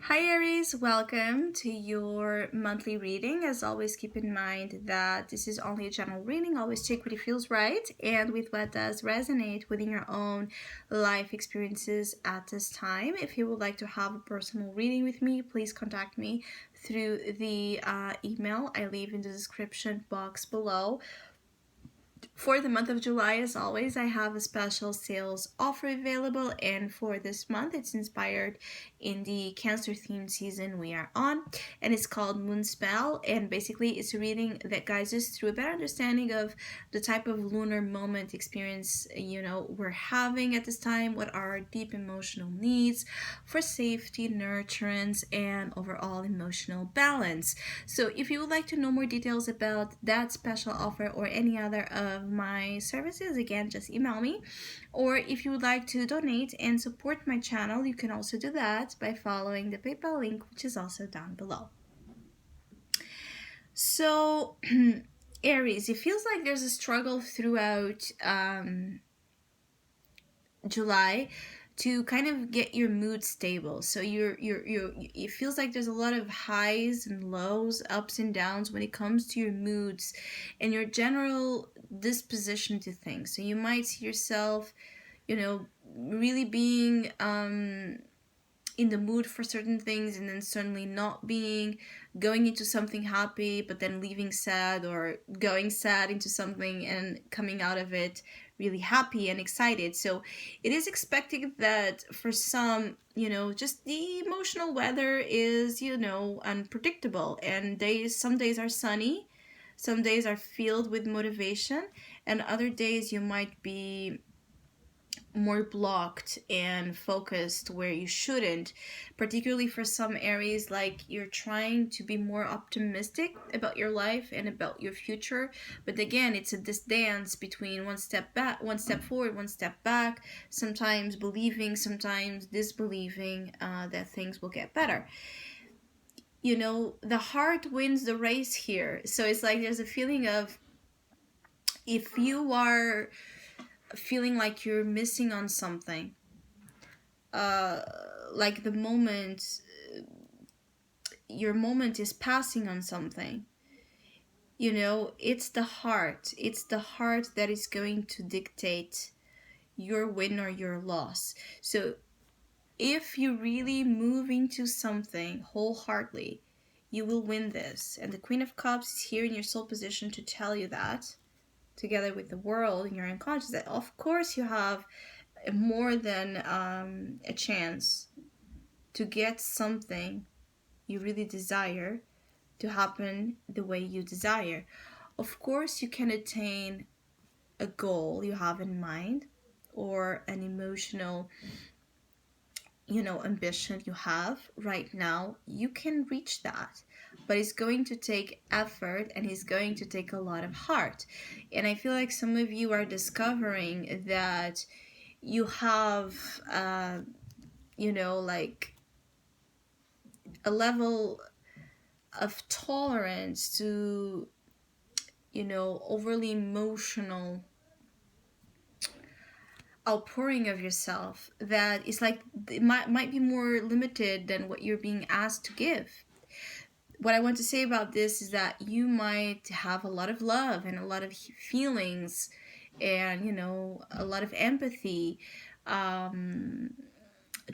Hi Aries, welcome to your monthly reading. As always, keep in mind that this is only a general reading. Always check what it feels right and with what does resonate within your own life experiences at this time. If you would like to have a personal reading with me, please contact me through the email I leave in the description box below. For the month of July, as always, I have a special sales offer available, and for this month, it's inspired in the Cancer themed season we are on, and it's called MoonSpell. And basically, it's a reading that guides us through a better understanding of the type of lunar moment experience we're having at this time. What are our deep emotional needs for safety, nurturance, and overall emotional balance? So, if you would like to know more details about that special offer or any other of my services, again, just email me. Or if you would like to donate and support my channel, you can also do that by following the PayPal link, which is also down below. So, Aries, it feels like there's a struggle throughout July to kind of get your mood stable. So it feels like there's a lot of highs and lows, ups and downs when it comes to your moods and your general disposition to things. So you might see yourself, really being in the mood for certain things and then suddenly not being, going into something happy but then leaving sad, or going sad into something and coming out of it really happy and excited. So it is expected that for some, just the emotional weather is, unpredictable, and some days are sunny, some days are filled with motivation, and other days you might be more blocked and focused where you shouldn't, particularly for some areas, like you're trying to be more optimistic about your life and about your future, but again, it's this dance between one step back, one step forward, one step back, sometimes believing, sometimes disbelieving that things will get better. The heart wins the race here, so it's like there's a feeling of, if you are feeling like you're missing on something, uh, like the moment, your moment is passing on something, it's the heart that is going to dictate your win or your loss. So if you really move into something wholeheartedly, you will win this. And the Queen of Cups is here in your soul position to tell you that, together with the world in your unconscious, that of course you have more than a chance to get something you really desire to happen the way you desire. Of course, you can attain a goal you have in mind, or an emotional, ambition you have right now. You can reach that, but it's going to take effort and it's going to take a lot of heart. And I feel like some of you are discovering that you have, like a level of tolerance to, overly emotional outpouring of yourself that is like, it might be more limited than what you're being asked to give. What I want to say about this is that you might have a lot of love and a lot of feelings and, a lot of empathy,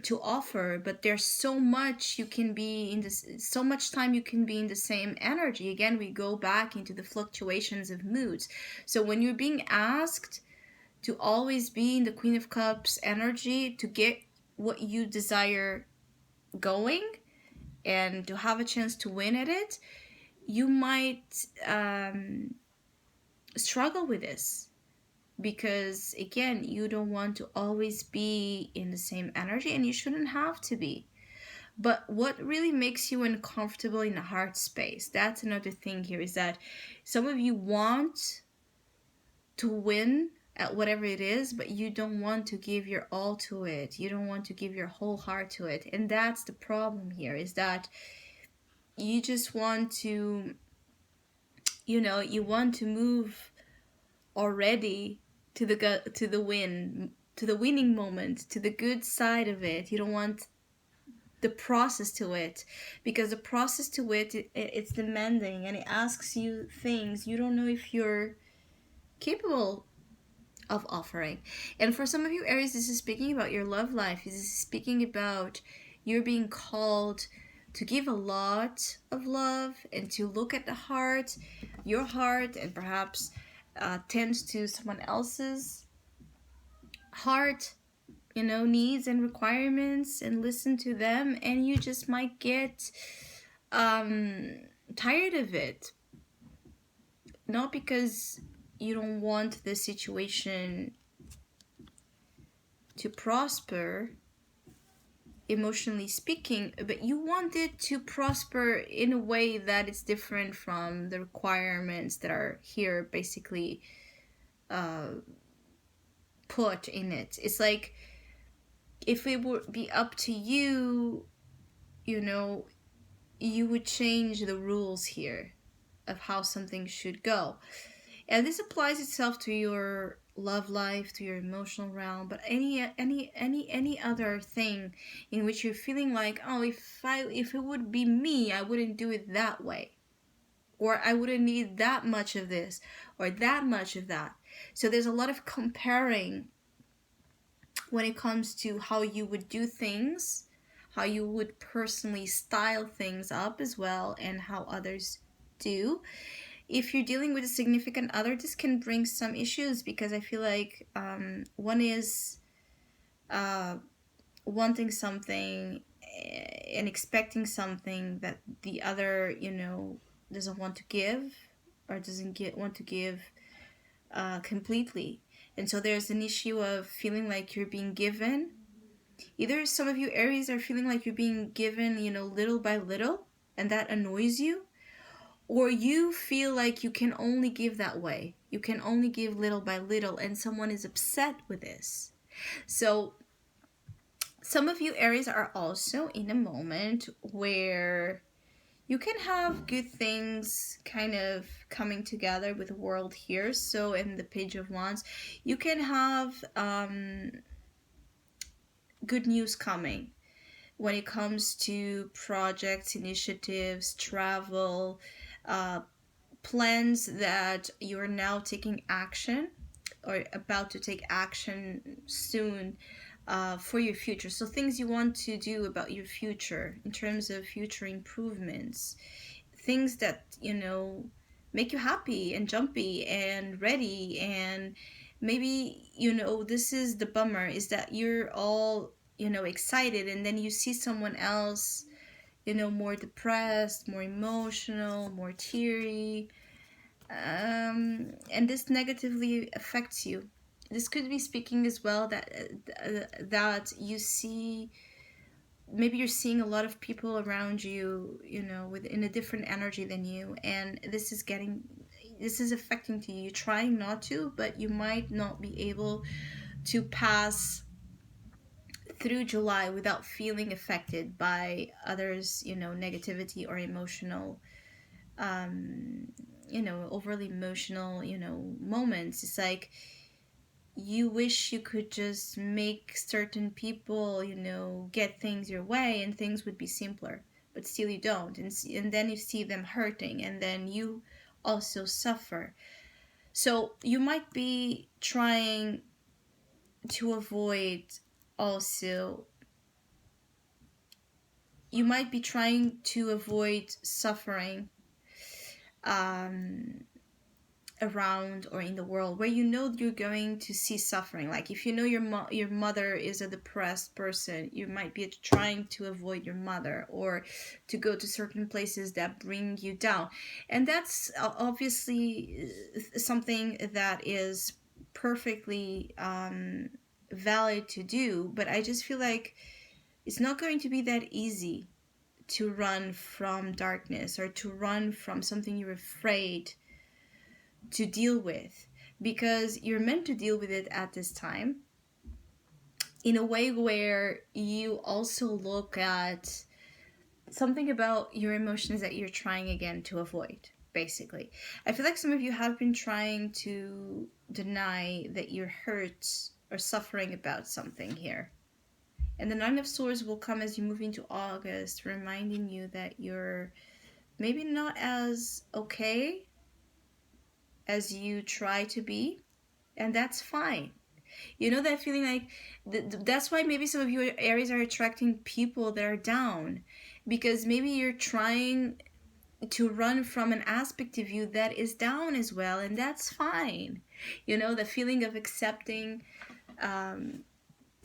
to offer, but there's so much you can be in this, so much time you can be in the same energy. Again, we go back into the fluctuations of moods. So when you're being asked to always be in the Queen of Cups energy to get what you desire going and to have a chance to win at it, you might struggle with this, because again, you don't want to always be in the same energy, and you shouldn't have to be. But what really makes you uncomfortable in the heart space, that's another thing here, is that some of you want to win at whatever it is, but you don't want to give your all to it. You don't want to give your whole heart to it. And that's the problem here, is that you just want to, you want to move already to the winning moment, to the good side of it. You don't want the process to it, because the process to it's demanding, and it asks you things you don't know if you're capable of offering. And for some of you Aries, this is speaking about your love life. This is speaking about you're being called to give a lot of love and to look at the heart, your heart, and perhaps tend to someone else's heart, needs and requirements, and listen to them, and you just might get tired of it. Not because you don't want the situation to prosper, emotionally speaking, but you want it to prosper in a way that it's different from the requirements that are here basically put in it. It's like, if it would be up to you, you would change the rules here of how something should go. And this applies itself to your love life, to your emotional realm, but any other thing in which you're feeling like, oh, if it would be me, I wouldn't do it that way, or I wouldn't need that much of this or that much of that. So there's a lot of comparing when it comes to how you would do things, how you would personally style things up as well, and how others do. If you're dealing with a significant other, this can bring some issues, because I feel like one is wanting something and expecting something that the other, doesn't want to give, or doesn't want to give completely. And so there's an issue of feeling like you're being given. Either some of you Aries are feeling like you're being given, little by little, and that annoys you, or you feel like you can only give that way. You can only give little by little, and someone is upset with this. So some of you Aries are also in a moment where you can have good things kind of coming together with the world here. So in the Page of Wands, you can have good news coming when it comes to projects, initiatives, travel, plans that you're now taking action or about to take action soon for your future. So things you want to do about your future in terms of future improvements, things that make you happy and jumpy and ready. And maybe this is the bummer, is that you're all excited, and then you see someone else more depressed, more emotional, more teary, and this negatively affects you. This could be speaking as well that you see, maybe you're seeing a lot of people around you, within a different energy than you, and this is affecting to you. You're trying not to, but you might not be able to pass through July without feeling affected by others, negativity or emotional, overly emotional, moments. It's like you wish you could just make certain people, get things your way, and things would be simpler, but still you don't. And then you see them hurting, and then you also suffer. So you might be trying to avoid also, you might be trying to avoid suffering around or in the world where you're going to see suffering. Like if your mother is a depressed person, you might be trying to avoid your mother, or to go to certain places that bring you down. And that's obviously something that is perfectly valid to do, but I just feel like it's not going to be that easy to run from darkness, or to run from something you're afraid to deal with, because you're meant to deal with it at this time in a way where you also look at something about your emotions that you're trying again to avoid. Basically, I feel like some of you have been trying to deny that you're hurt or suffering about something here, And the Nine of Swords will come as you move into August, reminding you that you're maybe not as okay as you try to be, and that's fine. You know that feeling like that's why maybe some of you Aries are attracting people that are down, because maybe you're trying to run from an aspect of you that is down as well, and that's fine. You know, the feeling of um,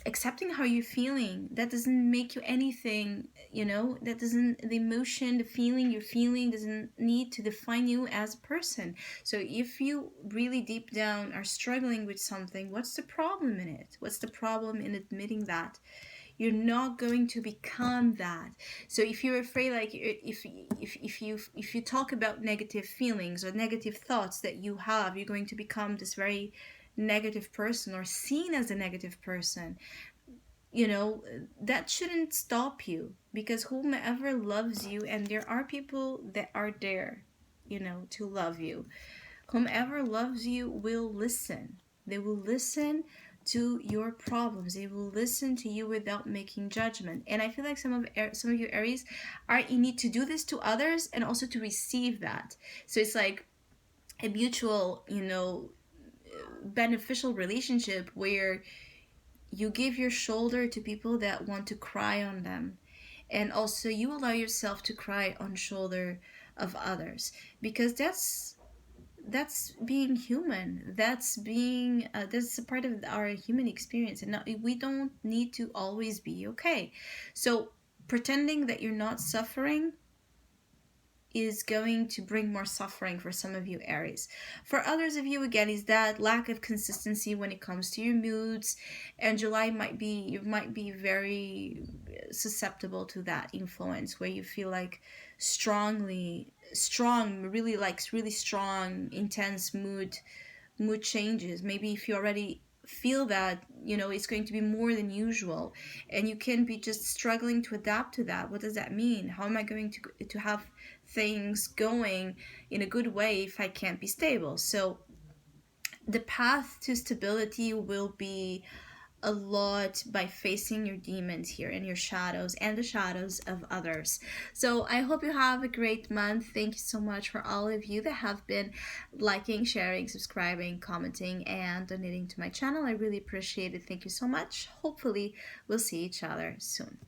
accepting how you're feeling, that doesn't make you anything. You know, that doesn't, the emotion, the feeling you're feeling doesn't need to define you as a person. So if you really deep down are struggling with something, what's the problem in it? What's the problem in admitting that? You're not going to become that. So if you're afraid, like if you talk about negative feelings or negative thoughts that you have, you're going to become this very negative person or seen as a negative person. You know, that shouldn't stop you, because whomever loves you, and there are people that are there, you know, to love you, whomever loves you will listen. They will listen to your problems. They will listen to you without making judgment. And I feel like some of you Aries are, you need to do this to others and also to receive that. So it's like a mutual, you know, beneficial relationship where you give your shoulder to people that want to cry on them, and also you allow yourself to cry on shoulder of others, because that's being human. That's being that's a part of our human experience, and not, we don't need to always be okay. So pretending that you're not suffering is going to bring more suffering for some of you Aries. For others of you, again, is that lack of consistency when it comes to your moods, and July might be, you might be very susceptible to that influence where you feel like really, like really strong, intense mood changes. Maybe if you already feel that, you know, it's going to be more than usual, and you can be just struggling to adapt to that. What does that mean? How am I going to have things going in a good way if I can't be stable? So the path to stability will be a lot by facing your demons here and your shadows and the shadows of others. So I hope you have a great month. Thank you so much for all of you that have been liking, sharing, subscribing, commenting, and donating to my channel. I really appreciate it. Thank you so much. Hopefully we'll see each other soon.